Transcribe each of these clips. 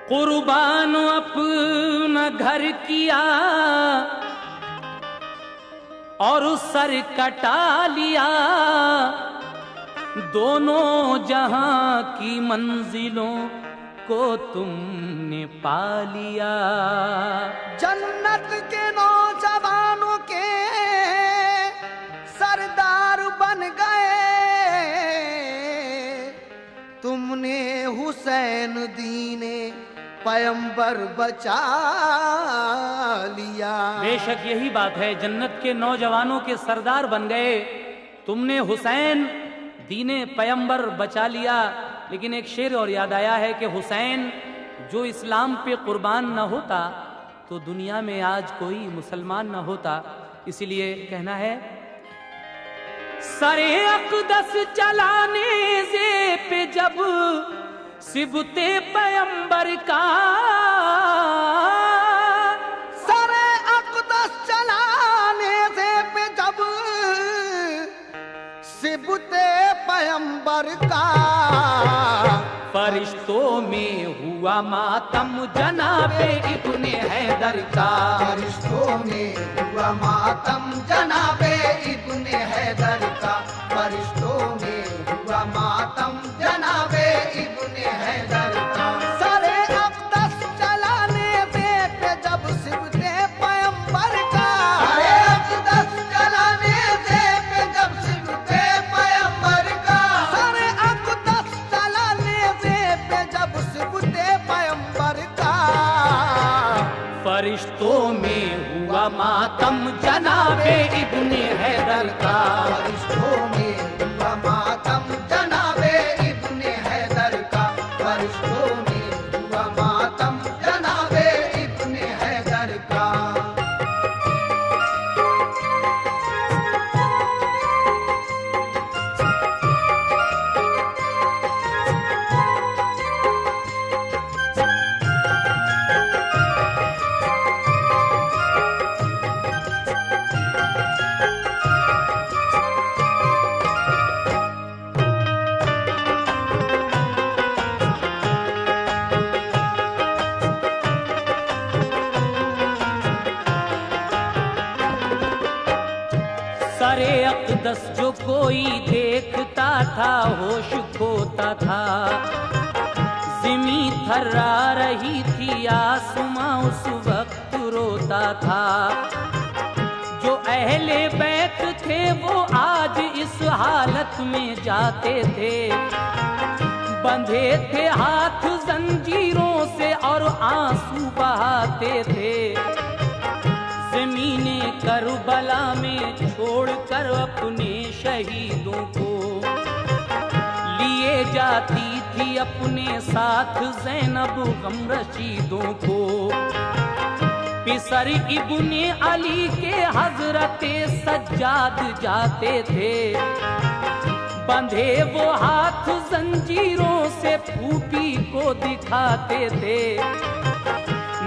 कुर्बान अपना घर किया और सर कटा लिया, दोनों जहां की मंजिलों को तुमने पा लिया। जन्नत के नौजवानों के सरदार बन गए, तुमने हुसैन दीने पैगंबर बचा लिया। बेशक यही बात है, जन्नत के नौजवानों के सरदार बन गए, तुमने हुसैन दीने पैगंबर बचा लिया। लेकिन एक शेर और याद आया है कि हुसैन जो इस्लाम पे कुर्बान न होता तो दुनिया में आज कोई मुसलमान न होता। इसीलिए कहना है, सरे अक़दस चलाने से पे जब सिबते पैगंबर का, सरे अक़दस चलाने से पे जब सिबते पैगंबर का, फरिश्तों में हुआ मातम जनाबे इब्ने हैदर का। फरिश्तों में हुआ मातम जनाबे इब्ने हैदर का। फरिश्तों में हुआ मातम जनाबे इब्ने हैदर का। सरे अक़दस चलाने से पे जब सिबते पैगंबर का, सरे अक़दस चलाने से पे जब सिबते पैगंबर का, सरे अक़दस चलाने से पे जब सिबते पैगंबर का, फरिश्तों में हुआ मातम जनाबे इब्ने हैदर का। फरिश्तों में हुआ मातम जनाबे इब्ने हैदर का। फरिश्तों में हुआ मातम जनाबे इब्ने हैदर का। सरे अक़दस जो कोई देखता था होश खोता था, ज़मीं थर्रा रही थी आसमां उस वक्त रोता था। जो अहले बैत थे वो आज इस हालत में जाते थे, बंधे थे हाथ जंजीरों से और आंसू बहाते थे। ज़मीने करबला में छोड़कर अपने शहीदों को लिए जाती थी अपने साथ ज़ैनब गम रशीदों को। पिसर इब्ने अली के हज़रते सज्जाद जाते थे, बंधे वो हाथ जंजीरों से फूफी को दिखाते थे।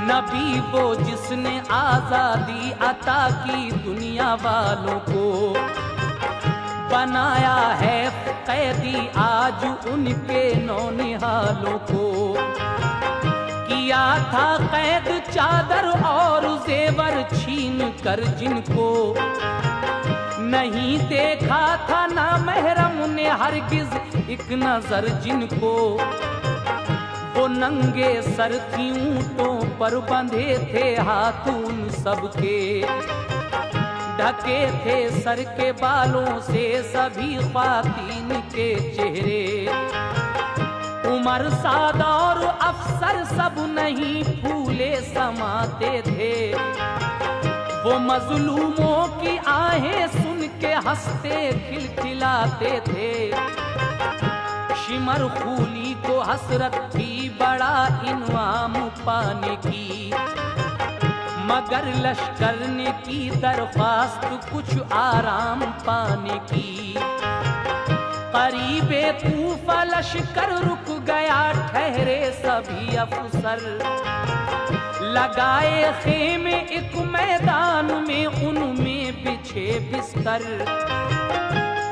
नबी वो जिसने आजादी अता की दुनिया वालों को, बनाया है कैदी आज उनके नौनिहालों को। किया था कैद चादर और जेवर छीन कर जिनको, नहीं देखा था ना महरम ने हरगिज एक नजर जिनको। वो नंगे सर थी ऊंटों पर बंधे थे हाथ उन सबके, ढके थे सर के बालों से सभी ख्वातीन के चेहरे। उमर सादा और अफसर सब नहीं फूले समाते थे, वो मजलूमों की आहें सुन के हंसते खिलखिलाते थे। शिमर खूली को हसरत थी बड़ा इनाम पाने की, मगर लश्कर ने की दरख्वास्त कुछ आराम पाने की। करीबे कूफा लश्कर रुक गया, ठहरे सभी अफसर, लगाए खेमे एक मैदान में उनमें बिछे बिस्तर।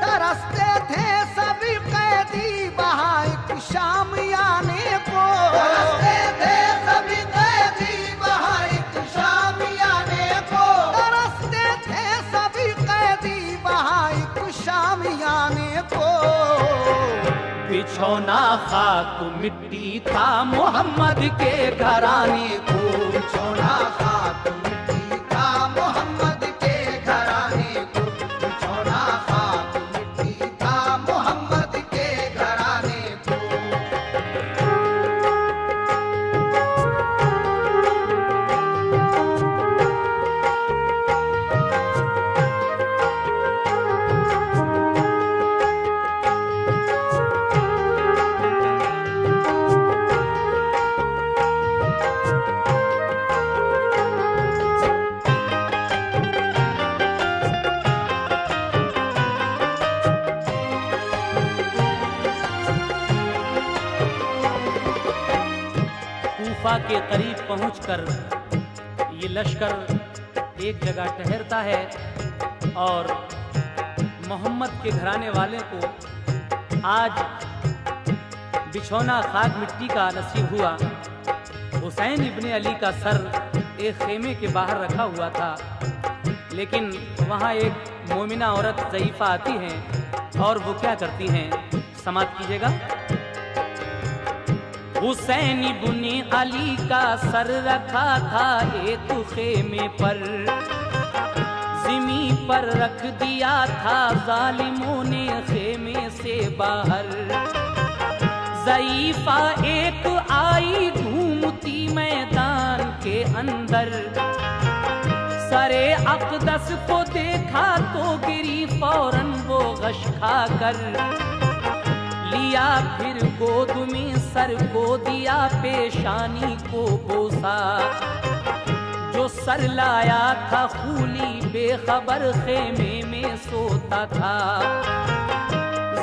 तरसते थे सभी कैदी वहाँ एक शाम आने को, तरसते थे बिछौना खाक मिट्टी था मोहम्मद के घराने को। बिछौना खाक मिट्टी था मोहम्मद के घराने को। बिछौना खाक मिट्टी था मोहम्मद के घराने को। कूफा के करीब पहुंचकर ये लश्कर एक जगह ठहरता है और मोहम्मद के घराने वाले को आज बिछौना खाक मिट्टी का नसीब हुआ। हुसैन इब्ने अली का सर एक खेमे के बाहर रखा हुआ था, लेकिन वहाँ एक मोमिना औरत ज़ईफ़ा आती हैं और वो क्या करती हैं, समाप्त कीजिएगा। हुसैन इब्ने अली का सर रखा था एक खेमे पर, ज़मीं पर रख दिया था जालिमों ने खेमे से बाहर। ज़ईफ़ा एक आई घूमती मैदान के अंदर, सरे अक़दस को देखा तो गिरी फौरन वो गश खाकर। लिया फिर गोद में सर को दिया पेशानी को बोसा, जो सर लाया था खूली बेखबर खेमे में सोता था।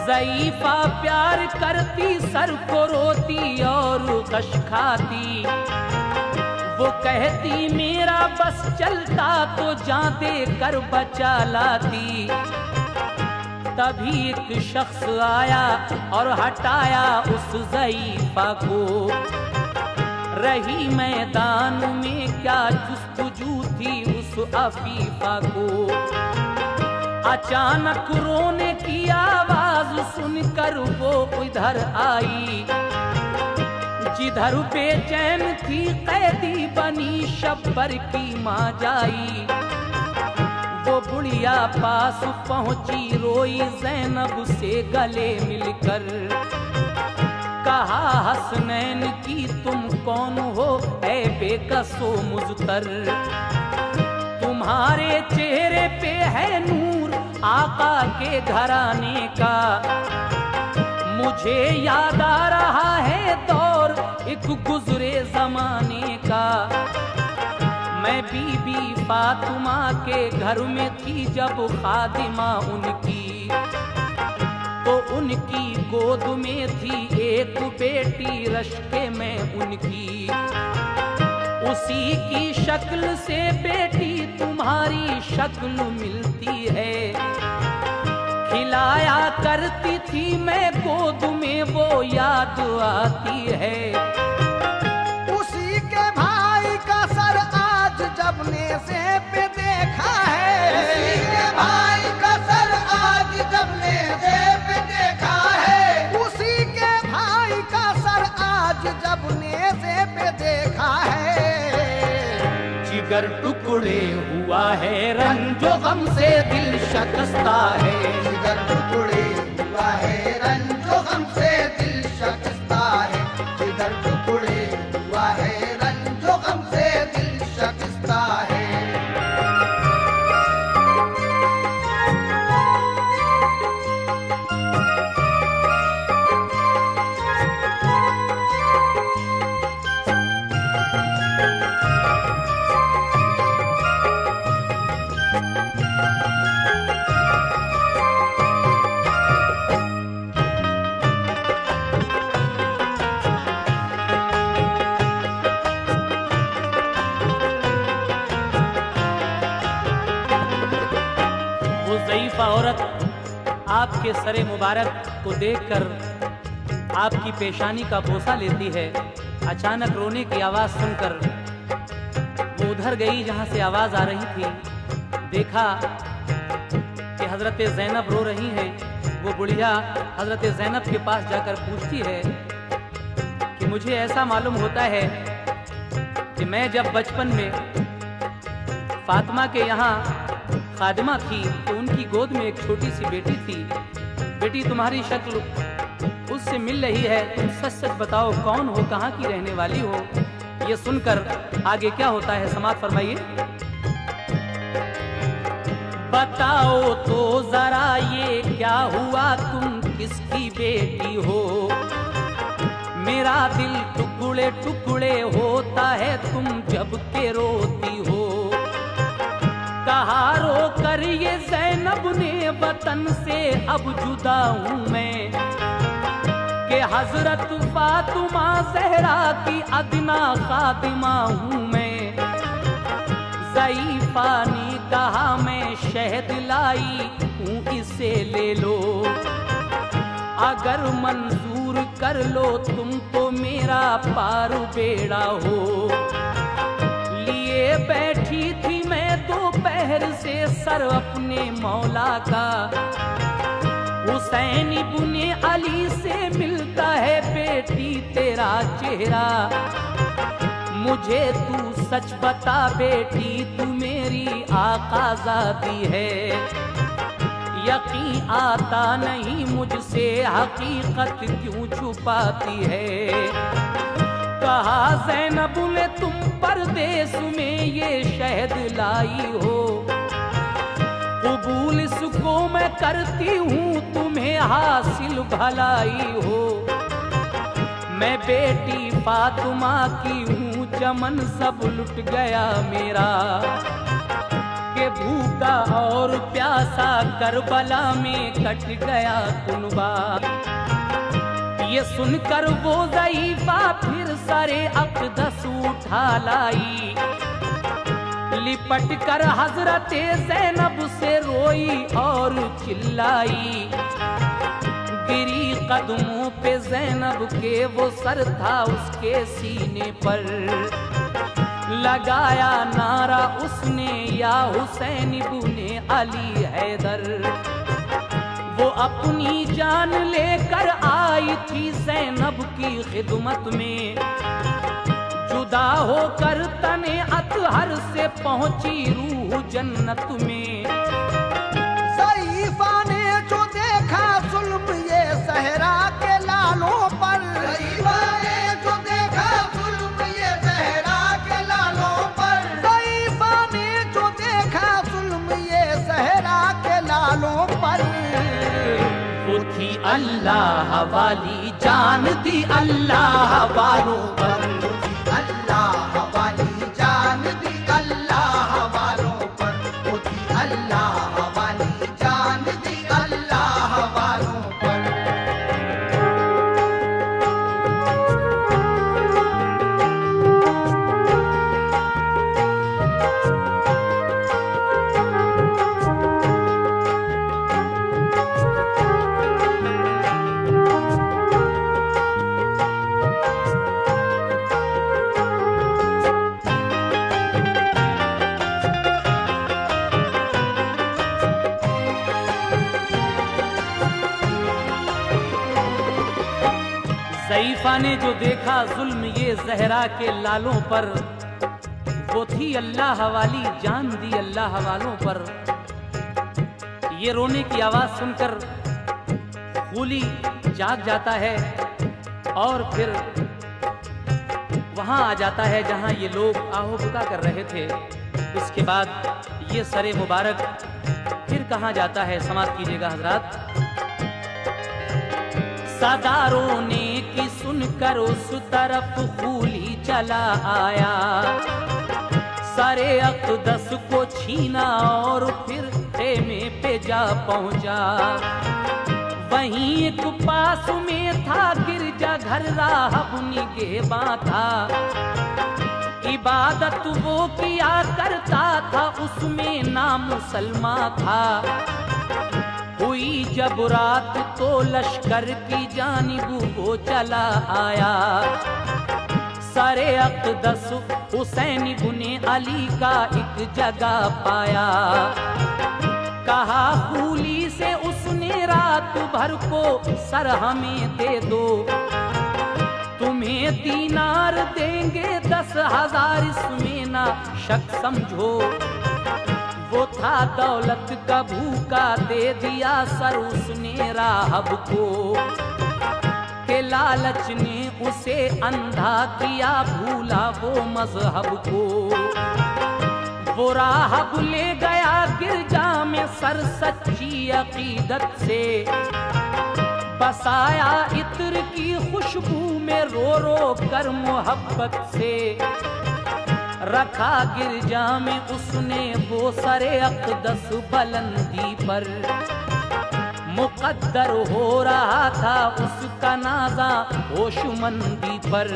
ज़ईफ़ा प्यार करती सर को रोती और गश खाती, वो कहती मेरा बस चलता तो जान दे कर बचा लाती। तभी एक शख्स आया और हटाया उस ज़ईफ़ा को, रही मैदान में क्या जुस्तजू थी उस अफ़ीफ़ा को। अचानक रोने की आवाज़ सुनकर वो इधर आई, जिधर बेचैन थी कैदी बनी शब्बर की माँ जाई। वो बुढ़िया पास पहुंची रोई ज़ैनब से गले मिलकर, कहा हसनैन की तुम कौन हो ऐ बेकसो मुज़तर। तुम्हारे चेहरे पे है नूर आका के घराने का, मुझे याद आ रहा है दौर एक गुजरे जमाने का। मैं बीबी फातिमा के घर में थी जब खादिमा उनकी, तो उनकी गोद में थी एक बेटी रश्के में उनकी। उसी की शक्ल से बेटी तुम्हारी शक्ल मिलती है, खिलाया करती थी मैं गोद में वो याद आती है। उसी के भाई का सर आज जब नेज़े पे देखा है, उसी के भाई का सर आज जब नेज़े पे देखा है। उसी के भाई का सर आज जब नेज़े पे देखा है। जिगर टुकड़े हुआ है रंजो गम से दिल शकस्ता है, जिगर टुकड़े हुआ है रंजो गम से दिल शकस्ता है। जिगर टुकड़े हुआ है रंजो गम से दिल शकस्ता है। औरत आपके सरे मुबारक को देखकर आपकी पेशानी का बोसा लेती है। अचानक रोने की आवाज़ सुनकर वो उधर गई जहां से आवाज़ आ रही थी। देखा कि हज़रत ज़ैनब रो रही हैं। वो बुढ़िया हजरत ज़ैनब के पास जाकर पूछती है कि मुझे ऐसा मालूम होता है कि मैं जब बचपन में फातिमा के यहाँ खादिमा थी तो उनकी गोद में एक छोटी सी बेटी थी। बेटी तुम्हारी शक्ल उससे मिल रही है, तुम सच सच बताओ कौन हो, कहाँ की रहने वाली हो। ये सुनकर आगे क्या होता है समाप्त फरमाइए। बताओ तो जरा ये क्या हुआ, तुम किसकी बेटी हो। मेरा दिल टुकड़े टुकड़े होता है तुम जब के रोती हो। कहा रो कर ये ज़ैनब ने वतन से अब जुदा हूँ मैं, कि हजरत फातिमा ज़हरा की अदना खादिमा हूँ मैं। ज़ईफ़ा ने कहा मैं शहद लाई हूँ इसे ले लो, अगर मंजूर कर लो तुम तो मेरा पार बेड़ा हो। लिए बैठी थी मैं दोपहर से सर अपने मौला का, हुसैन इब्ने अली से मिलता है बेटी तेरा चेहरा। मुझे तू सच बता बेटी तू मेरी आकाज़ादी है, यकीन आता नहीं मुझसे हकीकत क्यों छुपाती है। कहा ज़ैनब ने तुम परदेस में ये शहद लाई हो, कबूल इसको मैं करती हूँ तुम्हें हासिल भलाई हो। मैं बेटी फातिमा की हूँ चमन सब लुट गया मेरा, के भूखा और प्यासा करबला में कट गया कुनबा। ये सुनकर वो ज़ईफ़ा फिर सरे अक़दस उठा लाई, लिपट कर हजरत ज़ैनब से रोई और चिल्लाई। गिरी कदमों पे ज़ैनब के वो सर था उसके सीने पर, लगाया नारा उसने या हुसैन इब्ने अली हैदर। वो अपनी जान लेकर आई थी ज़ैनब की खिदमत में, जुदा होकर तने अतहर से पहुंची रूह जन्नत में। ज़ईफ़ा ने जो देखा जुल्म ये ज़हरा के लालों पर, ज़ईफ़ा ने जो देखा जुल्म ये ज़हरा के लालों पर, ज़ईफ़ा ने जो देखा जुल्म ये ज़हरा के लालों पर। वो थी अल्लाह वाली जान दी अल्लाह वालों पर, अल्लाह वाली जान दी अल्लाह वालों पर, वो थी अल्लाह वाली जान दी अल्लाह वालों पर। ज़ईफ़ा ने जो देखा जुल्म ये ज़हरा के लालों पर, वो थी अल्लाह वाली जान दी अल्लाह वालों पर। ये रोने की आवाज़ सुनकर खूली जाग जाता है और फिर वहाँ आ जाता है जहाँ ये लोग आहो बुका कर रहे थे। उसके बाद ये सरे मुबारक फिर कहाँ जाता है समाप्त कीजिएगा हजरात। सदारों ने की सुनकर उस तरफ खूली चला आया, सरे अक़दस को छीना और फिर खेमे पे जा पहुंचा। वहीं एक पास में था गिरजा घर राहब निगहबां था, इबादत वो किया करता था उसमें नाम मुसलमान था। हुई जब रात तो लश्कर की जानिब वो चला आया, सरे अक़दस हुसैन इब्ने अली का एक जगह पाया। कहा खूली से उसने उसने रात भर को सर हमें दे दो, तुम्हें दीनार देंगे 10,000 इसमें ना शक समझो। वो था दौलत का भूखा, दे दिया सर उसने राहब को, के लालच ने उसे अंधा किया, भूला वो मजहब को। वो राहब ले गया गिरजा में सर सच्ची अकीदत से, बसाया इत्र की खुशबू में रो रो कर मोहब्बत से। रखा गिरजा में उसने वो सरे अक़दस बुलंदी पर, मुक़द्दर हो रहा था उसका नाज़ा होशमंदी पर।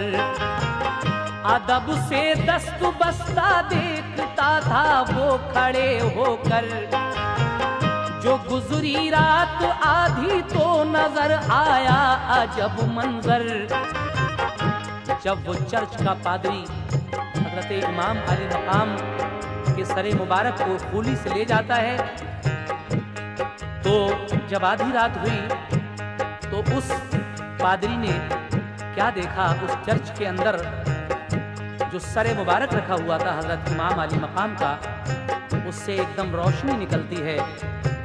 अदब से दस्त बस्ता देखता था वो खड़े होकर, जो गुजरी रात आधी तो नजर आया अजब मंजर। जब वो चर्च का पादरी हजरत इमाम अली मकाम के सरे मुबारक को खूली से ले जाता है, तो जब आधी रात हुई तो उस पादरी ने क्या देखा, उस चर्च के अंदर जो सरे मुबारक रखा हुआ था हजरत इमाम अली मकाम का, उससे एकदम रोशनी निकलती है,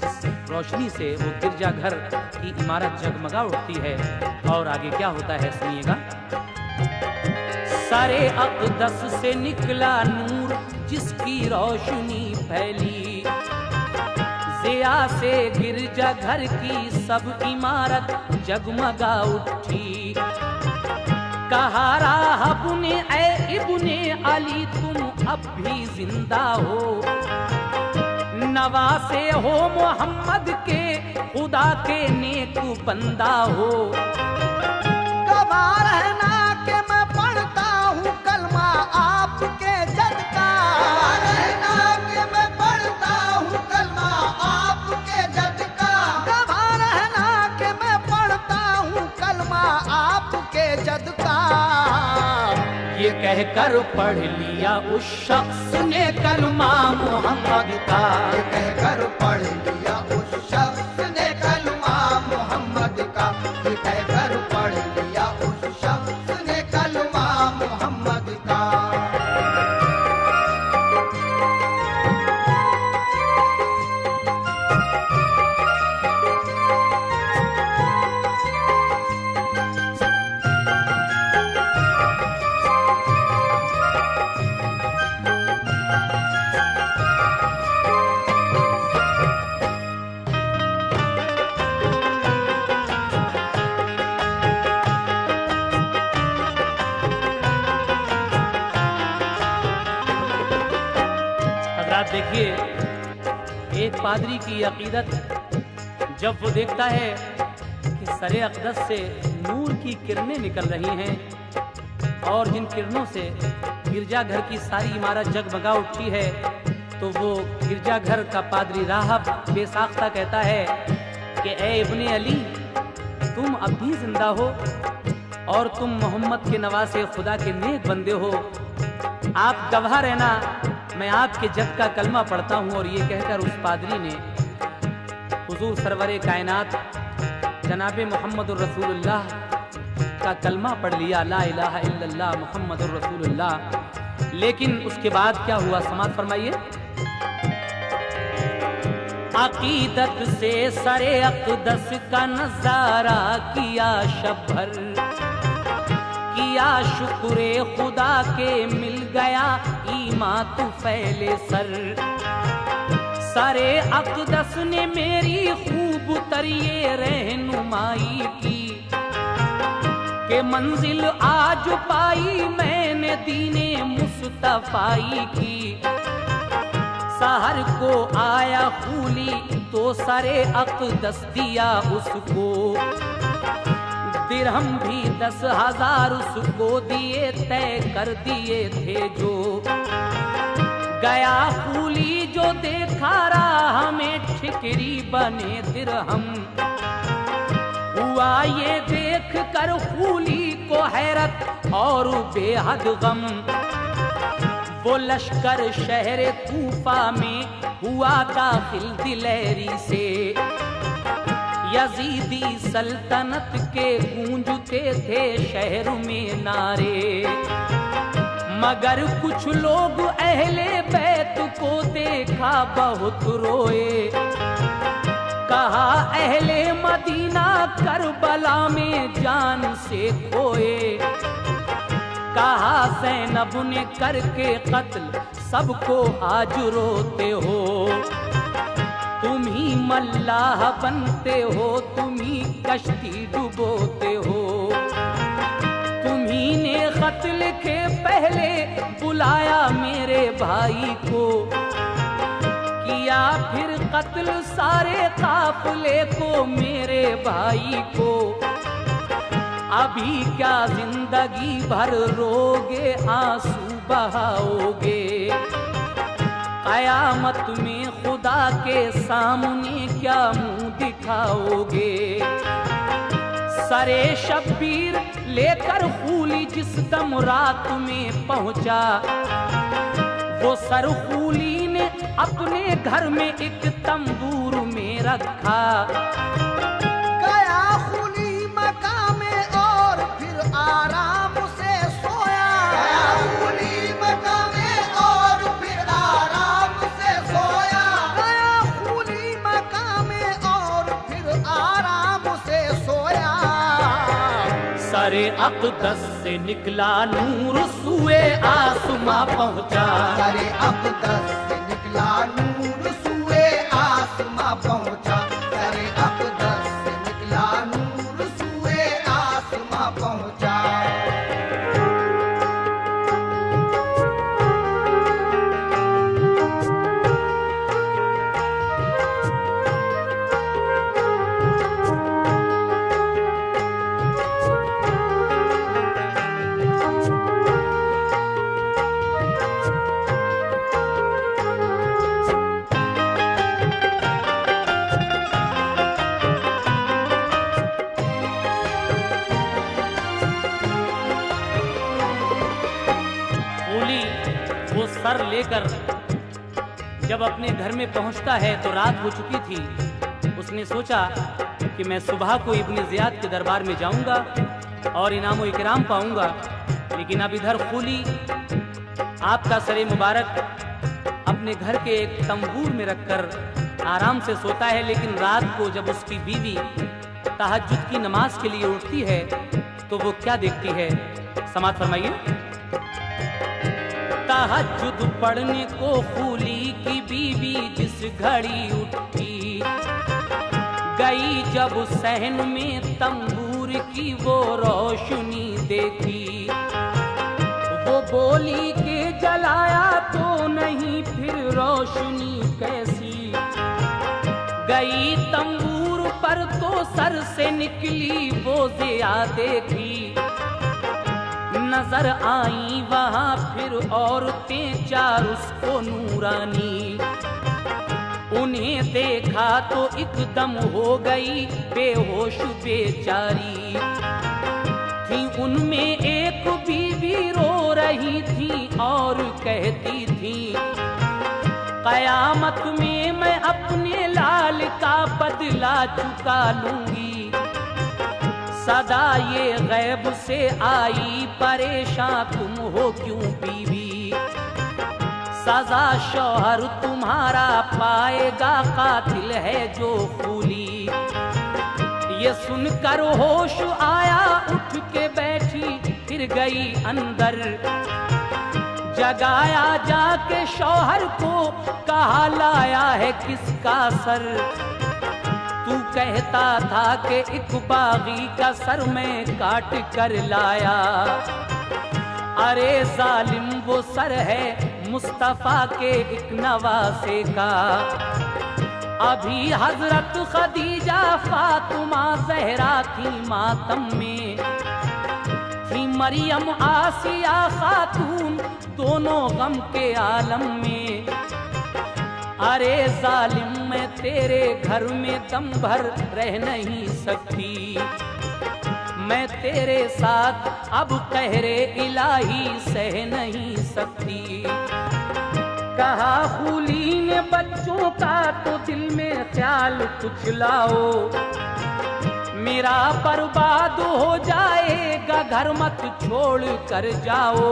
जिस रोशनी से वो गिरजाघर की इमारत जगमगा उठती है। और आगे क्या होता है सुनिएगा। सरे अक़दस से निकला नूर जिसकी रोशनी फैली, ज़िया से गिरजाघर की सब इमारत जगमगा उठी। कहा राहब ने ऐ इब्ने अली तुम अब भी जिंदा हो, नवासे हो मोहम्मद के खुदा के नेक बंदा हो। गवाह रहना कि मैं पढ़ता हूँ कलमा आपके जद का, गवाह रहना कि मैं पढ़ता हूँ कलमा आपके जद का, गवाह रहना कि मैं पढ़ता हूँ कलमा आपके जद का। ये कहकर पढ़ लिया उस शख्स ने कलमा मोहम्मद का, ये कहकर पढ़ लिया उस शख्स ने कलमा मोहम्मद का, ये कहकर पढ़ लिया उस शख्स ने कलमा मोहम्मद का। देखिए, एक पादरी की अकीदत, जब वो देखता है कि सरे अक़दस से नूर की किरणें निकल रही हैं और जिन किरणों से गिरजाघर की सारी इमारत जगमगा उठी है, तो वो गिरजाघर का पादरी राहब बेसाख्ता कहता है कि ए इब्ने अली, तुम अब भी जिंदा हो और तुम मोहम्मद के नवासे खुदा के नेक बंदे हो। आप गवाह रहना, मैं आपके जद का कलमा पढ़ता हूँ। और ये कहकर उस पादरी ने हुजूर सरवरे कायनात जनाबे मुहम्मदुर रसूलुल्लाह का कलमा पढ़ लिया, ला इलाहा इल्लल्लाह मुहम्मदुर रसूलुल्लाह। लेकिन उसके बाद क्या हुआ, समाअत फरमाइए। अकीदत से सरे अक़दस का नजारा किया शब भर, किया शुक्रे खुदा के मिल गया ईमान तू फैले सर। सरे अक़दस ने मेरी खूब तरिये रहनुमाई की, के मंजिल आज पाई मैंने दीने मुस्तफ़ाई की। सहर को आया खूली तो सरे अक़दस दिया उसको, दिरहम भी 10,000 उसको दिए, तय कर दिए थे जो। गया खूली जो देखा राह में ठिकरी बने दिरहम, हुआ ये देख कर खूली को हैरत और बेहद गम। वो लश्कर शहर कूफा में हुआ दाखिल दिलेरी से, यजीदी सल्तनत के गूंजते थे शहर में नारे, मगर कुछ लोग अहले बैत को देखा बहुत रोए। कहा अहले मदीना करबला में जान से खोए। कहा ज़ैनब ने करके कत्ल सबको आज रोते हो। तुम ही मल्लाह बनते हो, तुम ही कश्ती डुबोते हो। तुम्ही ने खत लिखे पहले बुलाया मेरे भाई को, किया फिर कत्ल सारे काफिले को मेरे भाई को। अभी क्या जिंदगी भर रोगे आंसू बहाओगे, कयामत में खुदा के सामने क्या मुंह दिखाओगे। सरे शब्बीर लेकर खूली जिस दम रात में पहुंचा, वो सर खूली ने अपने घर में एक तंबूर में रखा। गया खूली मकाम में और फिर आराम से सोया। गया खूली मकाम में और फिर आराम से सोया। गया खूली मकाम में और फिर आराम से सोया। सरे अक़दस से निकला नूर सुए आसमां पहुंचा। सरे अक़दस से निकला नूर सुए आसमां पहुंचा। सरे अक़दस से निकला नूर सुए आसमां पहुंचा। वो सर लेकर जब अपने घर में पहुंचता है तो रात हो चुकी थी। उसने सोचा कि मैं सुबह को इब्न ज़ियाद के दरबार में जाऊंगा और इनाम इकराम पाऊंगा, लेकिन अब इधर खूली आपका सरे मुबारक अपने घर के एक तंबूर में रखकर आराम से सोता है। लेकिन रात को जब उसकी बीवी तहज्जुद की नमाज के लिए उठती है तो वो क्या देखती है, समाअत फरमाइए। तहज्जुद पढ़ने को खूली की बीवी जिस घड़ी उठी, गई जब सहन में तंबूर की वो रोशनी देखी। वो बोली कि जलाया तो नहीं फिर रोशनी कैसी, गई तंबूर पर तो सर से निकली वो ज़िया देखी। नजर आई वहां फिर औरतें चार उसको नूरानी, उन्हें देखा तो एकदम हो गई बेहोश बेचारी। थी उनमें एक बीवी रो रही थी और कहती थी, कयामत में मैं अपने लाल का बदला चुका लूंगी। सदा ये गैब से आई परेशान तुम हो क्यों बीवी, सजा शौहर तुम्हारा पाएगा कातिल है जो खूली। ये सुनकर होश आया उठ के बैठी फिर गई अंदर, जगाया जाके शौहर को कहा लाया है किसका सर। तू कहता था कि एक बागी का सर मैं काट कर लाया, अरे जालिम वो सर है मुस्तफा के एक नवासे का। अभी हजरत खदीजा फातिमा ज़हरा थी मातम में, थी मरियम आसिया खातून दोनों गम के आलम में। अरे जालिम मैं तेरे घर में दम भर रह नहीं सकती, मैं तेरे साथ अब कहरे इलाही सह नहीं सकती। कहा खूली ने बच्चों का तो दिल में ख्याल कुछ लाओ, मेरा बर्बाद हो जाएगा, घर मत छोड़ कर जाओ।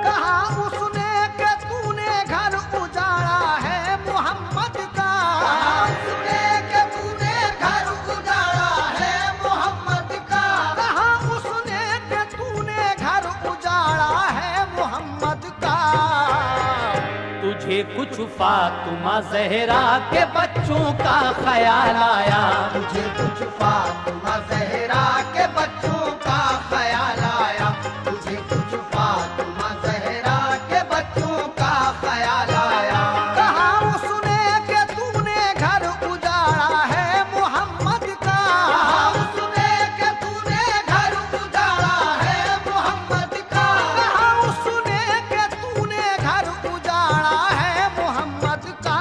कहा उसने कि तूने घर उजाड़ा है मोहम्मद का, कहा उसने कि तूने घर उजाड़ा है मोहम्मद का, कहा उसने कि तूने घर उजाड़ा है मोहम्मद का। तुझे कुछ फातिमा ज़हरा के बच्चों का ख्याल आया, तुझे कुछ फातिमा ज़हरा के बच्चों का ख्याल आया, तुझे कुछ फातिमा ज़हरा के बच्चों का ख्याल आया। कहा उसने कि तूने घर उजाड़ा है मोहम्मद का, कहा उसने कि तूने घर उजाड़ा है मोहम्मद का, कहा उसने कि तूने घर उजाड़ा है मोहम्मद का।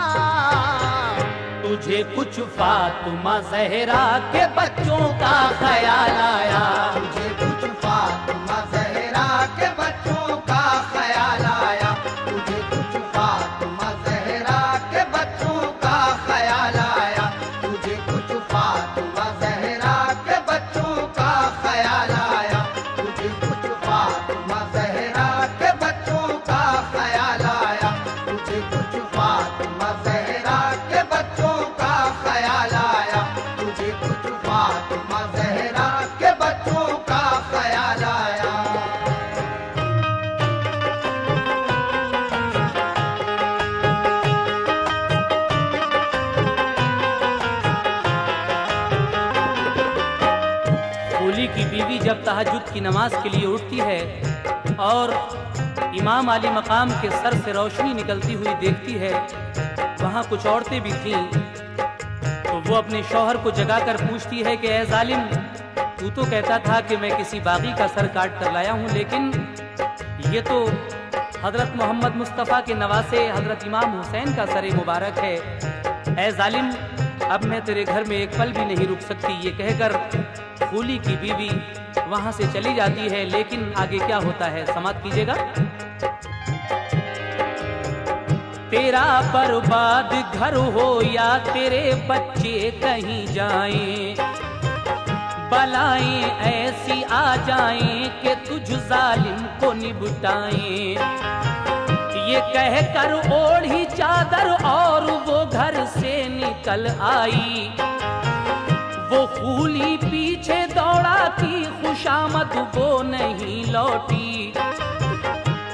तुझे कुछ फातिमा ज़हरा के बच्चों का ख्याल आया, तुझे कुछ फातिमा ज़हरा के बच्चों का ख्याल आया, तुझे कुछ फातिमा ज़हरा के बच्चों का ख्याल आया, तुझे कुछ फातिमा ज़हरा के बच्चों का ख्याल आया, तुझे कुछ फातिमा ज़हरा के बच्चों का ख्याल आया, तुझे कुछ फातिमा ज़हरा के बच्चों का ख्याल आया, तुझे कुछ फातिमा ज़हरा के बच्चों का ख्याल आया। कुली की बीवी जब तहज्जुद की नमाज के लिए उठती है और इमाम अली मकाम के सर से रोशनी निकलती हुई देखती है, वहाँ कुछ औरतें भी थीं, तो वो अपने शौहर को जगाकर पूछती है कि ए जालिम, तू तो कहता था कि मैं किसी बागी का सर काट कर लाया हूँ, लेकिन ये तो हजरत मोहम्मद मुस्तफ़ा के नवासे हजरत इमाम हुसैन का सर मुबारक है। ए जालिम, अब मैं तेरे घर में एक पल भी नहीं रुक सकती। ये कहकर फूली की बीवी वहां से चली जाती है, लेकिन आगे क्या होता है समाप्त कीजिएगा। तेरा बर्बाद घर हो या तेरे बच्चे कहीं जाएं, बलाएं ऐसी आ जाएं कि तुझ जालिम को निपटाएं। ये कहकर ओढ़ी चादर और वो घर से निकल आई, वो फूली पीछे दौड़ा की खुशामद वो नहीं लौटी।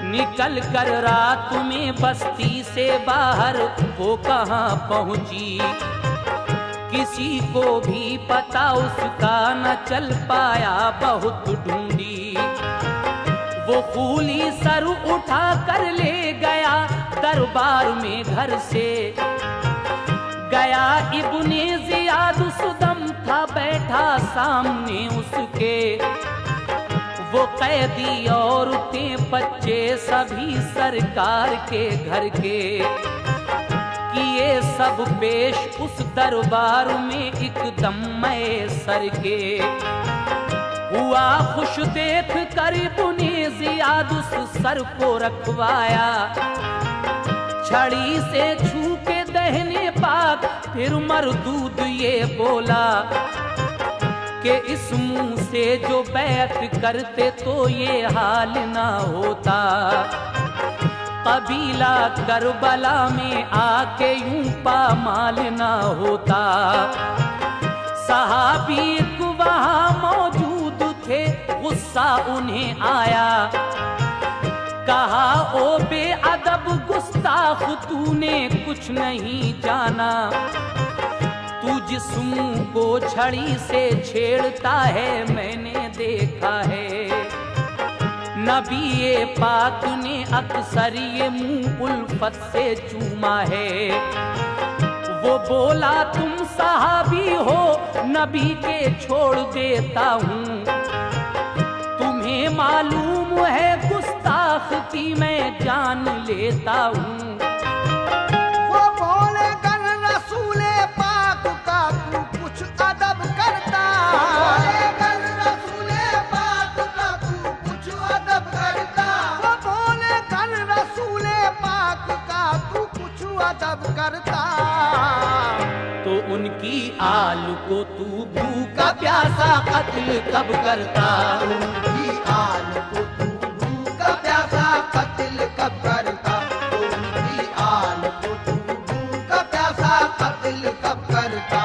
निकल कर रात में बस्ती से बाहर वो कहाँ पहुंची, किसी को भी पता उसका न चल पाया, बहुत ढूंढी। वो फूली सर उठा कर ले गया दरबार में घर से, गया इब्ने ज़ियाद उस दम था बैठा सामने उसके। वो कैदी औरतें बच्चे सभी सरकार के घर के, किए सब पेश उस दरबार में एकदम मैसर के। हुआ खुश देख कर इब्ने ज़ियाद उस सर को रखवाया, छड़ी से छू के दहने पाक फिर मरदूद ये बोला कि इस मुंह से जो बैत करते तो ये हाल ना होता। कबीला करबला में आके यूं पामाल ना होता। सहाबी वहाँ मौजूद थे, गुस्सा उन्हें आया, कहा ओ बेअदब गुस्ताख तूने कुछ नहीं जाना। तू जिस मुंह को छड़ी से छेड़ता है मैंने देखा है। नबी पाक ने अक्सर ये मुंह उल्फत से चूमा है। वो बोला तुम सहाबी हो नबी के छोड़ देता हूँ। तुम्हें मालूम है गुस्ताख की मैं जान लेता हूँ। वो बोले कर रसूले पाक का तू कुछ अदब करता। बोले कर रसूले पाक का तू कुछ अदब करता। वो बोले कर रसूले पाक का तू कुछ अदब करता। तो उनकी आल को तू भूखा प्यासा कत्ल कब करता। उनकी आल को तू भूखा प्यासा कत्ल कब करता। उनकी आल को तू भूखा प्यासा कत्ल कब करता।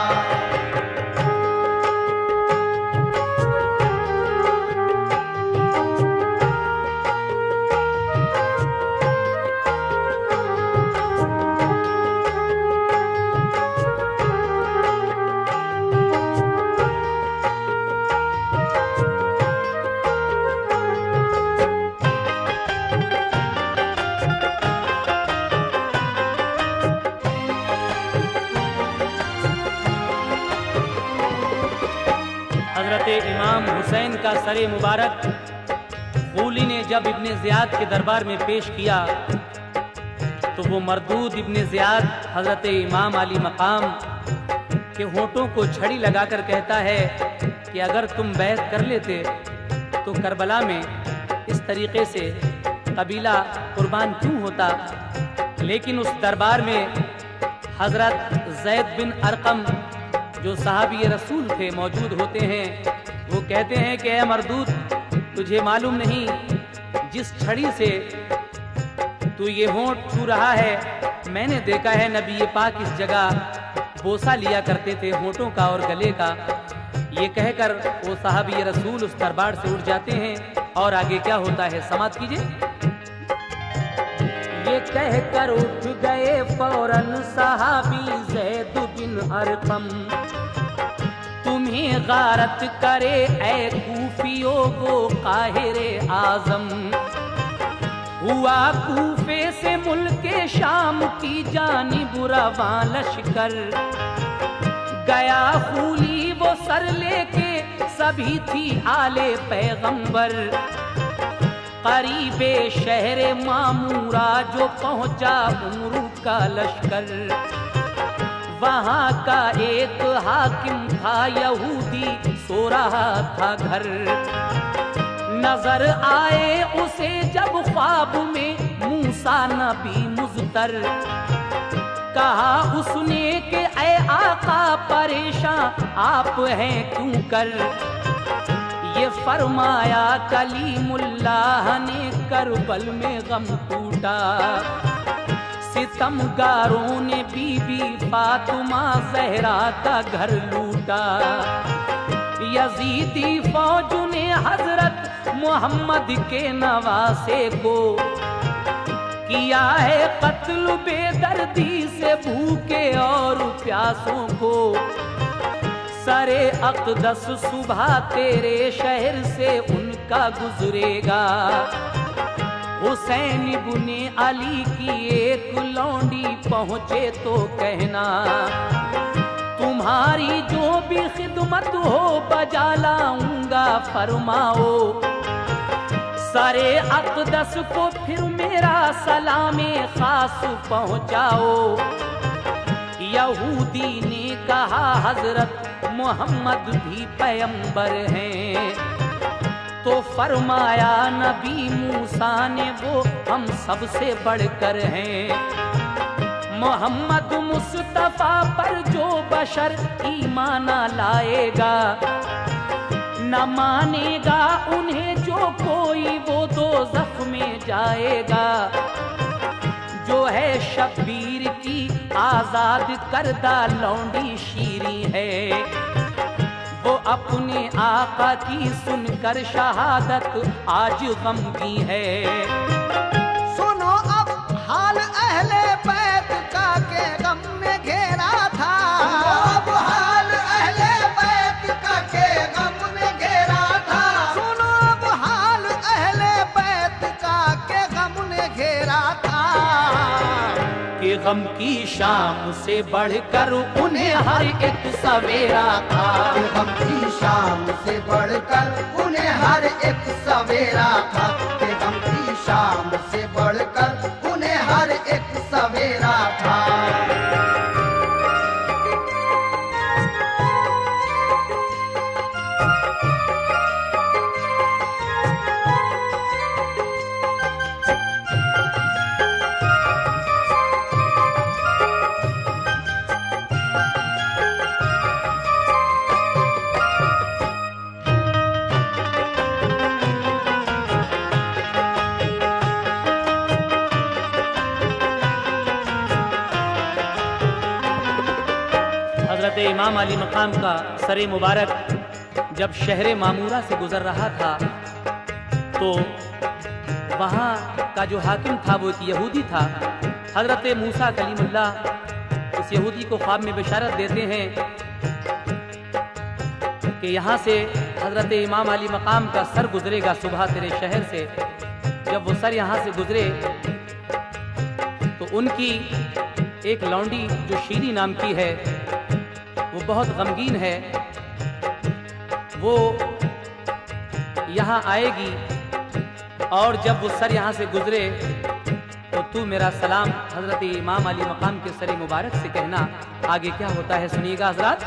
हजरत इमाम हुसैन का सरे मुबारक कूली ने जब इब्ने ज़ियाद के दरबार में पेश किया तो वो मरदूद इब्ने ज़ियाद हजरत इमाम अली मकाम के होठों को छड़ी लगाकर कहता है कि अगर तुम बैत कर लेते तो करबला में इस तरीके से कबीला कुर्बान क्यों होता। लेकिन उस दरबार में हजरत ज़ैद बिन अरकम जो सहाबी रसूल थे मौजूद होते हैं। वो कहते हैं कि ऐ मरदूद, तुझे मालूम नहीं जिस छड़ी से तू ये होंठ छू रहा है, मैंने देखा है नबी पाक इस जगह बोसा लिया करते थे होंठों का और गले का। ये कहकर वो सहाबी रसूल उस दरबार से उठ जाते हैं। और आगे क्या होता है समाप्त कीजिए। ये कहकर उठ गए फौरन सहाबी ज़ैद बिन अरकम, तुम्हें गारत करे ऐ कूफियों को काहिरे आजम। हुआ कूफे से मुल्के शाम की जानिब रवां लश्कर, गया खूली वो सर लेके सभी थी आले पैगंबर। करीबे शहर मामूरा जो पहुंचा उमरू का लश्कर, वहां का एक हाकिम था यहूदी सो रहा था घर। नजर आए उसे जब ख्वाब में मूसा नबी मुज़तर, कहा उसने कि ऐ आका परेशान आप हैं क्यों कर। ये फरमाया कलीमुल्लाह ने करबल में गम टूटा, सितमगारों ने बीबी फातिमा ज़हरा का घर लूटा। यजीदी फौज ने हजरत मोहम्मद के नवासे को किया है कत्ल बेदर्दी से भूखे और प्यासों को। सरे अक़दस सुबह तेरे शहर से उनका गुजरेगा। हुसैन इब्ने अली की एक लौंडी पहुँचे तो कहना, तुम्हारी जो भी खिदमत हो बजा लाऊंगा फरमाओ। सरे अक़दस को फिर मेरा सलामे खास पहुँचाओ। यहूदी ने कहा हजरत मोहम्मद भी पैगंबर हैं, तो फरमाया नबी मूसा ने वो हम सबसे बढ़कर हैं। मोहम्मद मुस्तफा पर जो बशर ईमान लाएगा, न मानेगा उन्हें जो कोई वो दोज़ख में जाएगा। जो है शब्बीर की आजाद करदा लौंडी शीरी है, वो अपने आका की सुनकर शहादत आज गमगी है। सुनो अब हाल अहले बैत का के गम में घेरा था। अब हाल अहले बैत का के गम में घेरा था। सुनो अब हाल अहले बैत का के गम ने घेरा था। कि गम की शाम से बढ़कर उन्हें हर एक सवेरा था। गम की शाम से बढ़कर उन्हें हर एक सवेरा था। गम की शाम से बढ़कर उन्हें हर एक सवेरा था। हजरत इमाम अली मकाम का सरे मुबारक जब शहर मामूरा से गुजर रहा था तो वहाँ का जो हाकिम था वो एक यहूदी था। हजरत मूसा कलीमुल्लाह उस यहूदी को ख्वाब में बशारत देते हैं कि यहाँ से हजरत इमाम अली मकाम का सर गुजरेगा सुबह तेरे शहर से। जब वो सर यहाँ से गुजरे तो उनकी एक लौंडी जो शीरी नाम की है वो बहुत गमगीन है, वो यहाँ आएगी और जब वो सर यहाँ से गुजरे तो तू मेरा सलाम हजरत इमाम अली मकाम के सर मुबारक से कहना। आगे क्या होता है सुनिएगा हजरात।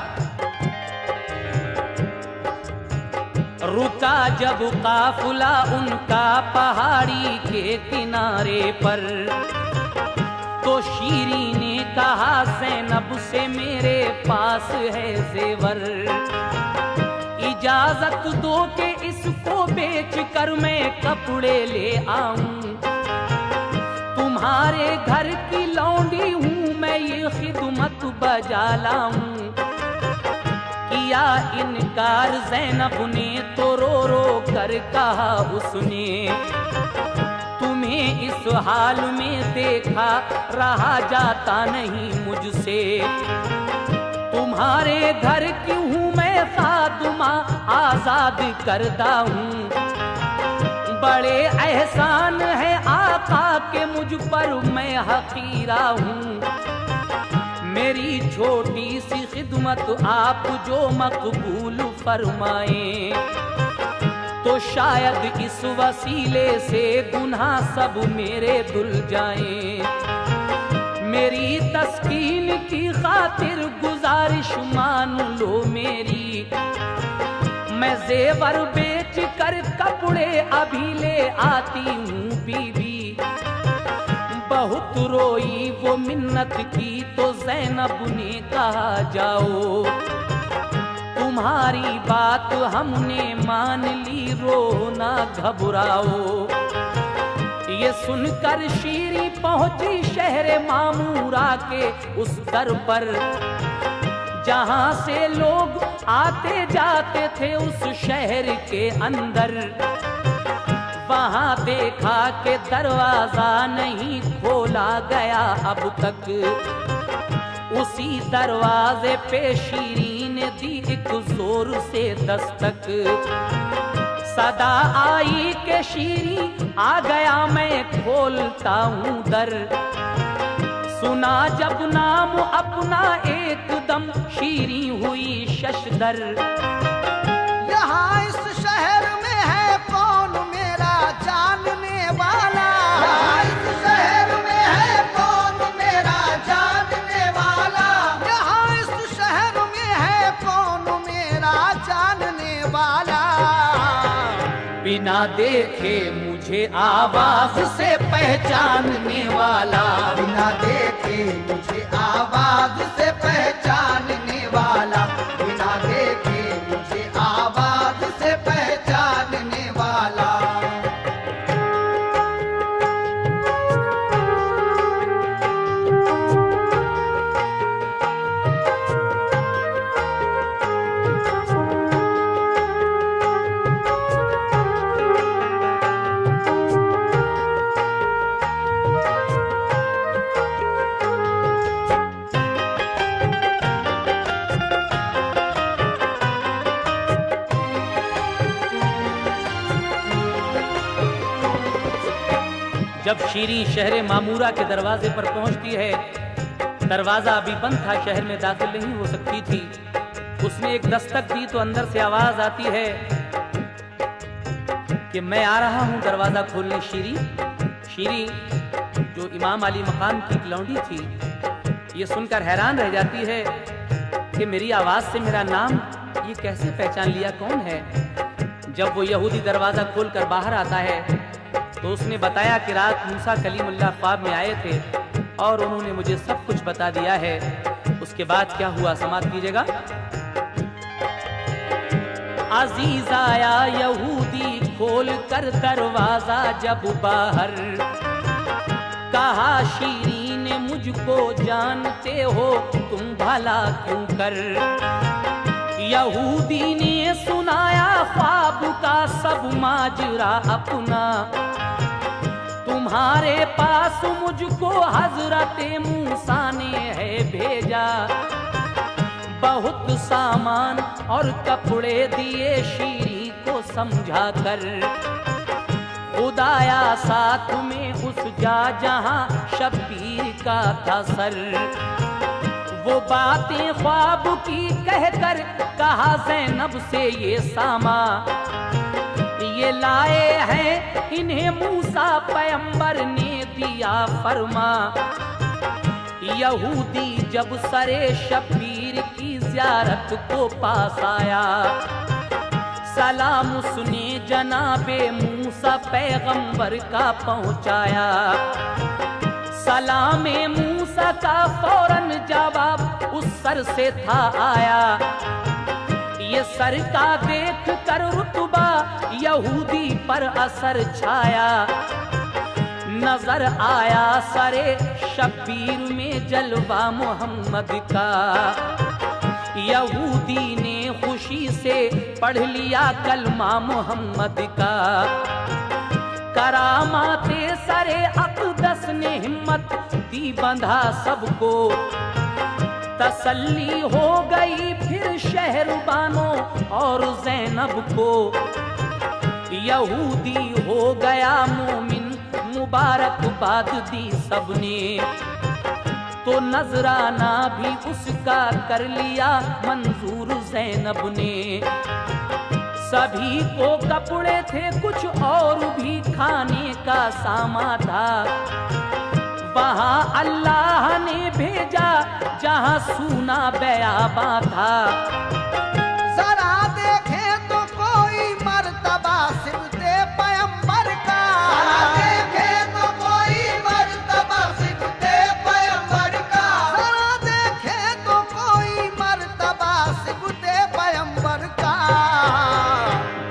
रुका जब काफिला उनका पहाड़ी के किनारे पर तो शीरी ने कहा ज़ैनब से मेरे पास है जेवर, इजाजत दो कि इसको बेच कर मैं कपड़े ले आऊं। तुम्हारे घर की लौंडी हूं मैं ये खिदमत बजा लाऊं। किया इनकार ज़ैनब ने तो रो रो कर कहा उसने, तुम्हें इस हाल में देखा रहा जाता नहीं मुझसे। तुम्हारे घर की हूँ मैं खादुमा आजाद करदा हूँ। बड़े एहसान है आका के मुझ पर मैं हकीरा हूँ। मेरी छोटी सी खिदमत आप जो मकबूल फरमाएं तो शायद इस वसीले से गुनाह सब मेरे धुल जाएं। मेरी तस्कीन की खातिर गुजारिश मान लो मेरी, मैं जेवर बेच कर कपड़े अभी ले आती हूँ बीबी। बहुत रोई वो मिन्नत की तो ज़ैनब ने कहा जाओ, तुम्हारी बात हमने मान ली रो ना घबराओ। ये सुनकर शीरी पहुंची शहर मामूरा के उस दर पर जहां से लोग आते जाते थे उस शहर के अंदर। वहां देखा कि दरवाजा नहीं खोला गया अब तक, उसी दरवाजे पे शीरी ने दी एक जोर से दस्तक। सदा आई के शीरी आ गया मैं खोलता हूँ दर। सुना जब नाम अपना एकदम शीरी हुई शशदर। यहाँ इस शहर में है कौन मेरा जानने वाला, यहाँ इस शहर में है कौन मेरा जानने वाला, यहाँ इस शहर में है कौन मेरा जानने वाला। बिना देखे मुझे आवाज से पहचानने वाला, बिना देखे मुझे आवाज से पहचानने वाला, बिना देखे मुझे आवाज से पहचानने वाला। जब शीरी शहर मामूरा के दरवाजे पर पहुंचती है, दरवाजा अभी बंद था, शहर में दाखिल नहीं हो सकती थी। उसने एक दस्तक दी तो अंदर से आवाज आती है कि मैं आ रहा हूं दरवाजा खोलने। शीरी जो इमाम अली मकाम की लौंडी थी ये सुनकर हैरान रह जाती है कि मेरी आवाज से मेरा नाम ये कैसे पहचान लिया, कौन है। जब वो यहूदी दरवाजा खोलकर बाहर आता है तो उसने बताया कि रात मूसा कलीमुल्लाह ख्वाब में आए थे और उन्होंने मुझे सब कुछ बता दिया है। उसके बाद क्या हुआ समाप्त कीजिएगा। अजीज आया यहूदी खोल कर दरवाजा जब बाहर, कहा शीरी ने मुझको जानते हो तुम भला क्यों कर। यहूदी ने सुनाया ख्वाब का सब माजरा अपना, तुम्हारे पास मुझको हजरत मूसा ने है भेजा। बहुत सामान और कपड़े दिए शीरी को समझा कर, खुदाया साथ में उस जा जहां शब्बीर का था सर। वो बातें ख्वाब की कहकर कहा ज़ैनब से ये सामा, ये लाए हैं इन्हें मूसा पैगंबर ने दिया फरमा। यहूदी जब सरे शब्बीर की ज़ियारत को पास आया, सलाम उसने जनाबे मूसा पैगंबर का पहुंचाया। सलामे मूसा का फौरन जवाब उस सर से था आया। ये सर का देख कर रुतबा यहूदी पर असर छाया। नजर आया सरे शब्बीर में जलवा मोहम्मद का। यहूदी ने खुशी से पढ़ लिया कलमा मोहम्मद का। करामाते सरे अक़दस ने हिम्मत दी बंधा सबको। तसल्ली हो गई फिर शहरबानों और ज़ैनब को। यहूदी हो गया मोमिन मुबारकबाद दी सबने। तो नजराना भी उसका कर लिया मंजूर ज़ैनब ने। सभी को कपड़े थे कुछ और भी खाने का सामान था। वहाँ अल्लाह ने भेजा जहाँ सूना बयाबा था। जरा देखे तो कोई मर्तबा सिबते पैगंबर का। जरा देखे तो कोई मर्तबा सिबते पैगंबर का। जरा देखे तो कोई मर्तबा सिबते पैगंबर का।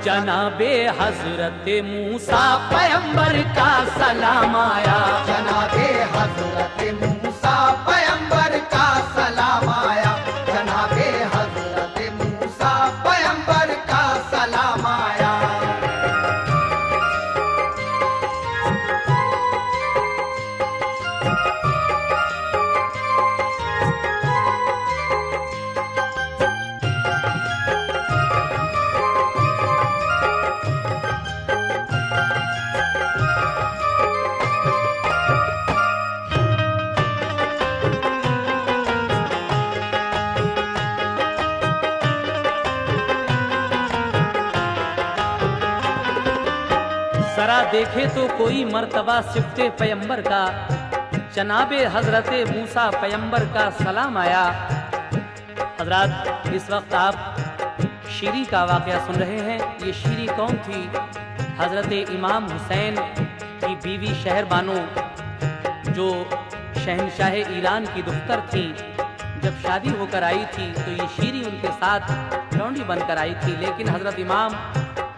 जनाबे हजरत मूसा पैगंबर का सलाम आया। जनाबे हजरत मूसा पैगंबर का सलाम आया। जनाबे हजरत मूसा पैगंबर का सलाम आया। जरा देखे तो कोई मर्तबा सिफ्ते पैगंबर का। जनाबे हजरत मूसा पैगंबर का सलाम आया। हजरत इस वक्त आप शीरी का वाक़या सुन रहे हैं। ये शीरी कौन थी? हजरत इमाम हुसैन की बीवी शहरबानो जो शहनशाह ईरान की दुख्तर थी। जब शादी होकर आई थी तो ये शीरी उनके साथ लौंडी बनकर आई थी। लेकिन हजरत इमाम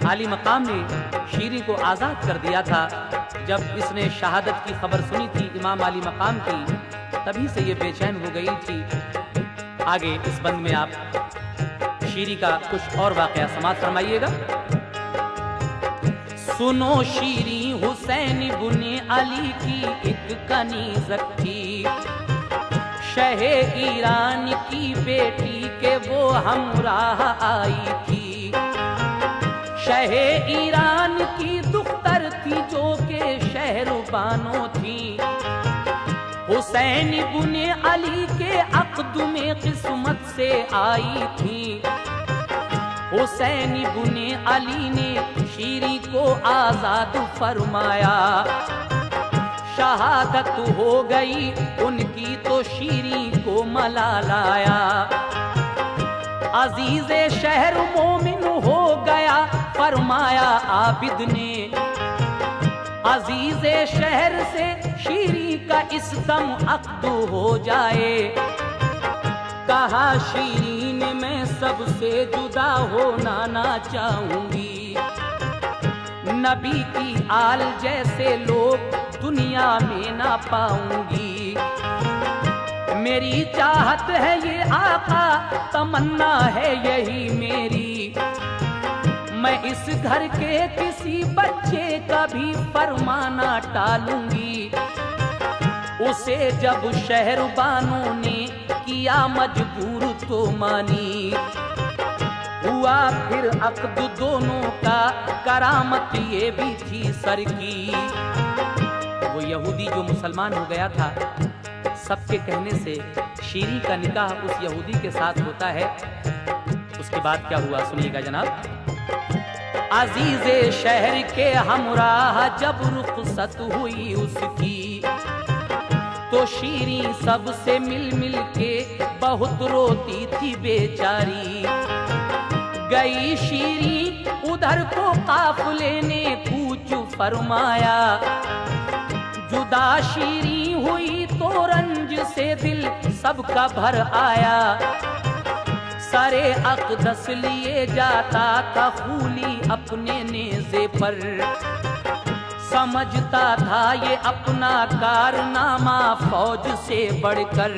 आली मकाम ने शीरी को आज़ाद कर दिया था। जब इसने शहादत की खबर सुनी थी इमाम आली मकाम की, तभी से ये बेचैन हो गई थी। आगे इस बंद में आप शीरी का कुछ और वाक़या समाप्त फरमाइएगा। सुनो शीरी हुसैन इब्ने अली की एक कनीज़त थी। शहे ईरान की बेटी के वो हमराह आई थी। शहे ईरान की दुख्तर थी जो के शहरबानो थी। हुसैन इब्ने अली के अक़द में किस्मत से आई थी। हुसैन इब्ने अली ने शीरी को आज़ाद फरमाया। शहादत हो गई उनकी तो शीरी को मलालाया। अजीज़े शहर मोमिन हो गया फरमाया आबिद ने। अजीज़े शहर से शीरी का इस दम अक़द हो जाए। कहा शीरी ने मैं सबसे जुदा होना ना चाहूंगी। नबी की आल जैसे लोग दुनिया में ना पाऊंगी। मेरी चाहत है ये आका, तमन्ना है यही मेरी, मैं इस घर के किसी बच्चे का भी फरमाना टालूंगी। उसे जब शहरबानों ने किया मजबूर तो मानी, हुआ फिर अक्द दोनों का, करामत ये भी थी सर की। वो यहूदी जो मुसलमान हो गया था, सबके कहने से शीरी का निकाह उस यहूदी के साथ होता है। उसके बाद क्या हुआ सुनिएगा जनाब। अजीज़े शहर के हमराह जब रुखसत हुई उसकी, तो शीरी सबसे मिल मिल के बहुत रोती थी बेचारी। गई शीरी उधर को काफले ने कूच फरमाया, जुदा शीरी हुई तो रंज से दिल सबका भर आया। सरे अक़दस लिए जाता था खूली अपने नेज़े पर, समझता था ये अपना कारनामा फौज से बढ़कर।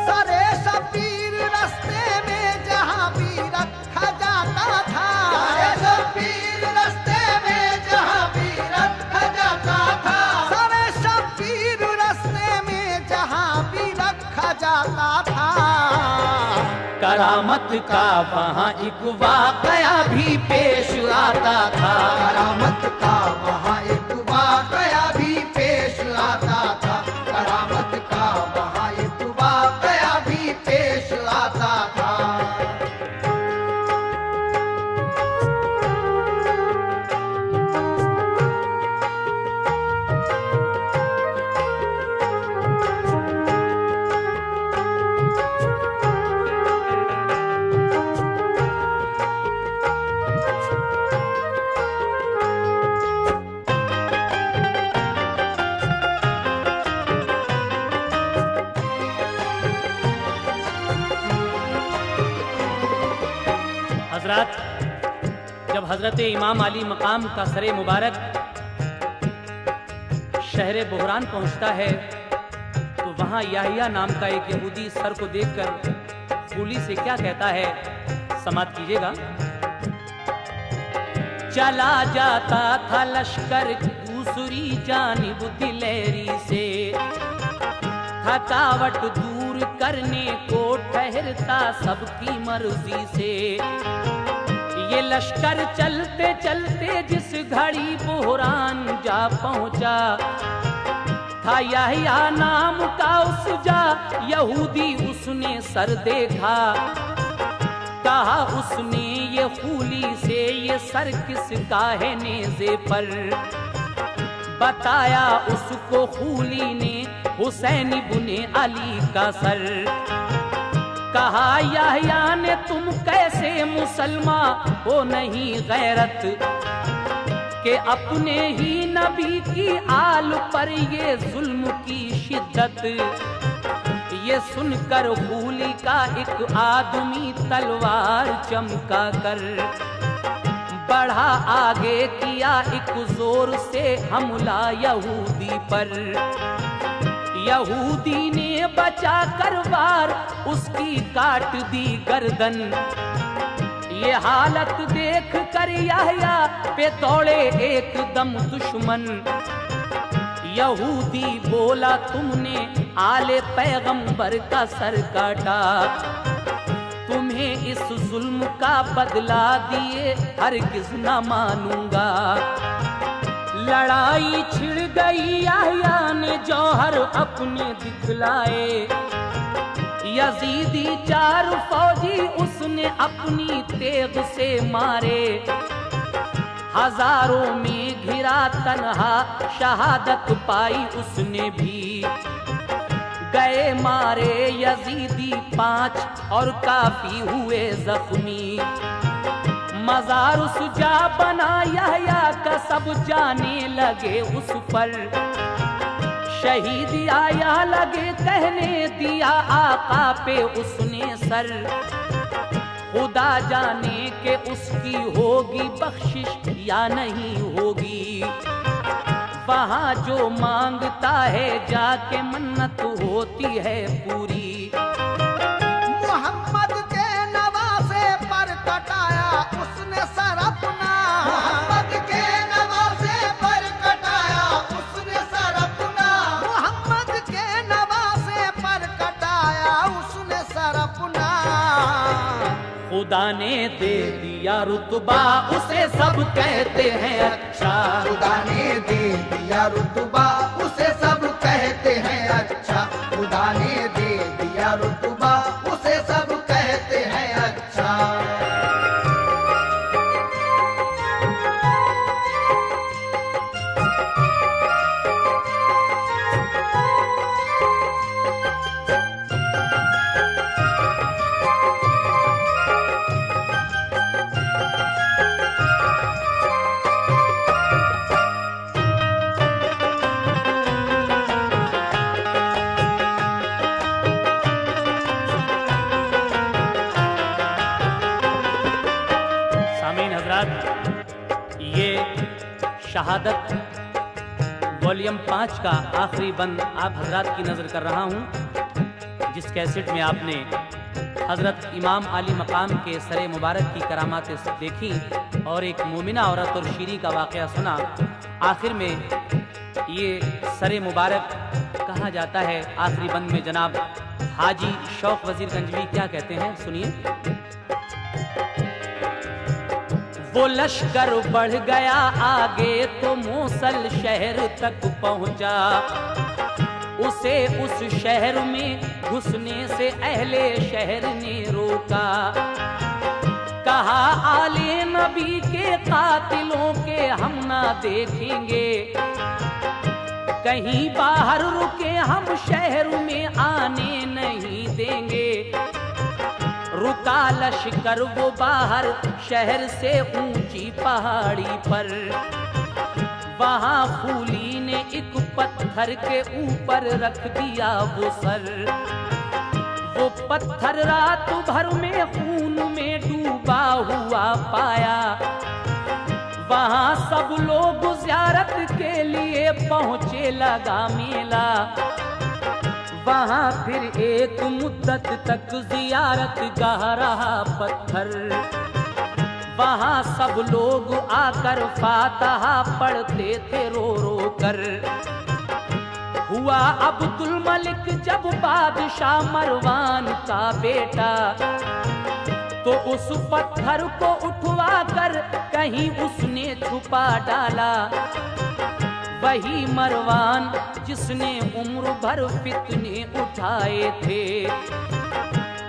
सरे शबीर रास्ते में जहाँ भी रखा जाता था, सरे शबीर रास्ते में जहाँ भी रखा जाता था, सरे शबीर रास्ते में जहाँ भी रखा जाता था। करामत का वहाँ एक वाक़या भी पेश आता था, करामत का वहाँ एक वाक़या भी पेश आता था, करामत का वहाँ एक वाक़या भी पेश आता था। जब हजरत इमाम अली मकाम का सरे मुबारक शहर बोहरान पहुंचता है, तो वहां याहिया नाम का एक यहूदी सर को देखकर फूली से क्या कहता है, समात कीजिएगा। चला जाता था लश्कर दूसरी जानिब दिलेरी से, थकावट दूर करने को ठहरता सबकी मर्जी से। ये लश्कर चलते चलते जिस घड़ी बोहरान जा पहुंचा, था याहिया नाम का उस जा यहूदी उसने सर देखा। कहा उसने ये खूली से, ये सर किसका है नेज़े पर। बताया उसको खूली ने हुसैन इब्ने अली का सर। कहा याहिया ने तुम कैसे मुसलमान हो नहीं गैरत, के अपने ही नबी की आल पर ये जुल्म की शिद्दत। ये सुनकर खूली का एक आदमी तलवार चमका कर बढ़ा आगे, किया एक जोर से हमला यहूदी पर। यहूदी ने बचा कर वार उसकी काट दी गर्दन। ये हालत देख कर याहिया पे दौड़े एकदम दुश्मन। यहूदी बोला तुमने आले पैगंबर का सर काटा, तुम्हें इस जुल्म का बदला दिए हरगिज़ न मानूंगा। लड़ाई छिड़ गई, याहिया ने जौहर अपने दिखलाए। यजीदी 4 फौजी उसने अपनी तेग से मारे। हजारों में घिरा तन्हा शहादत पाई उसने भी। गए मारे यजीदी 5 और काफी हुए जख्मी। मज़ार सुजा बना याहिया का, सब जाने लगे उस पर। शहीद आया लगे कहने दिया आका पे उसने सर। खुदा जाने के उसकी होगी बख्शिश या नहीं होगी। वहाँ जो मांगता है जाके मन्नत होती है पूरी। मोहम्मद के नवासे पर कटाया उसने सर अपना, मोहम्मद के नवासे पर कटाया उसने सर अपना, मोहम्मद के नवासे पर कटाया उसने सर अपना। खुदा ने दे दिया रुतबा उसे सब कहते हैं अच्छा, खुदा ने दे दिया रुतबा उसे सब कहते हैं अच्छा, खुदा ने दे दिया रुतबा उसे सब कहते हैं अच्छा। ये शहादत वॉल्यूम 5 का आखिरी बंद आप हजरात की नज़र कर रहा हूँ, जिस कैसेट में आपने हजरत इमाम अली मकाम के सरे मुबारक की करामातें देखी और एक मोमिना औरत और शीरी का वाक़या सुना। आखिर में ये सरे मुबारक कहा जाता है। आखिरी बंद में जनाब हाजी शौक वजीर गंजवी क्या कहते हैं, सुनिए। वो लश्कर बढ़ गया आगे तो मूसल शहर तक पहुंचा, उसे उस शहर में घुसने से अहले शहर ने रोका। कहा आले नबी के कातिलों के हम ना देखेंगे, कहीं बाहर रुके हम शहर में आने नहीं देंगे। रुका लश्कर वो बाहर शहर से ऊंची पहाड़ी पर, वहां फूली ने एक पत्थर के ऊपर रख दिया वो सर। वो पत्थर रात भर में खून में डूबा हुआ पाया। वहां सब लोग ज़ियारत के लिए पहुंचे, लगा मेला। वहाँ फिर एक मुद्दत तक ज़ियारत गाह रहा पत्थर। वहाँ सब लोग आकर फातिहा पढ़ते थे रो रो कर। हुआ अब्दुल मलिक जब बादशाह मरवान का बेटा, तो उस पत्थर को उठवा कर कहीं उसने छुपा डाला। वही मरवान जिसने उम्र भर फितने उठाए थे,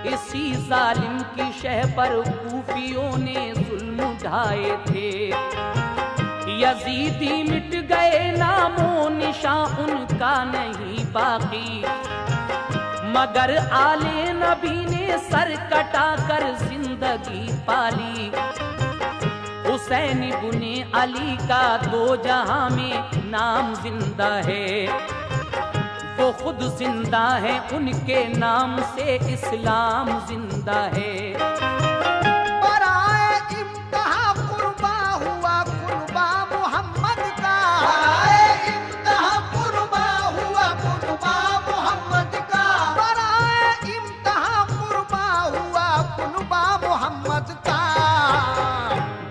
इसी जालिम की शह पर कूफियों ने जुल्म ढाए थे। यजीदी मिट गए नामो निशान उनका नहीं बाकी, मगर आले नबी ने सर कटा कर जिंदगी पाली। हुसैन इब्ने अली का दो जहां में नाम जिंदा है, वो खुद जिंदा है, उनके नाम से इस्लाम जिंदा है। बराए इम्तिहा कुर्बा हुआ कुर्बा मोहम्मद का, बराए इम्तिहा कुर्बा हुआ कुर्बा मोहम्मद का, बराए इम्तिहा कुर्बा हुआ कुर्बा मोहम्मद का।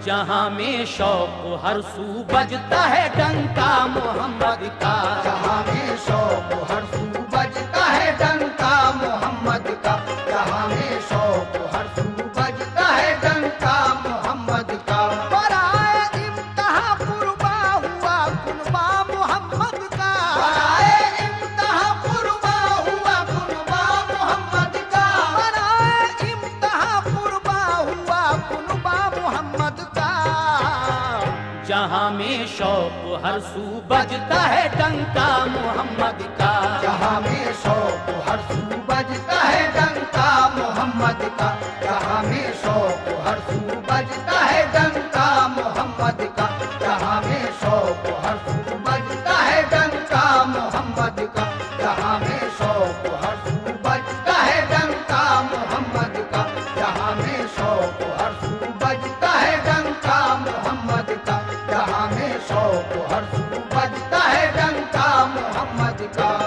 जहाँ में शौक हर सू बजता है डंका मोहम्मद का, जहाँ में शौक हर सू बजता है डंका मोहम्मद का, जहाँ में शौक हर सू बजता है डंका मोहम्मद का। बराए इम्तिहा कुर्बा हुआ कुर्बा मोहम्मद का, बराए इम्तिहा कुर्बा हुआ कुर्बा मोहम्मद का, बराए इम्तिहा कुर्बा हुआ कुर्बा मोहम्मद का। जहाँ में शौक हर सू बजता है डंका मोहम्मद का, जहाँ में शौक हर सू बजता है डंका मोहम्मद का, जहाँ में शौक हर सू बजता है डंका मोहम्मद का, जहाँ में शौक हर सू बजता है डंका मोहम्मद का, जहाँ में शौक हर सू बजता है डंका मोहम्मद का, जहाँ में शौक हर सू बजता है डंका मोहम्मद का, जहाँ में शौक हर सू बजता है का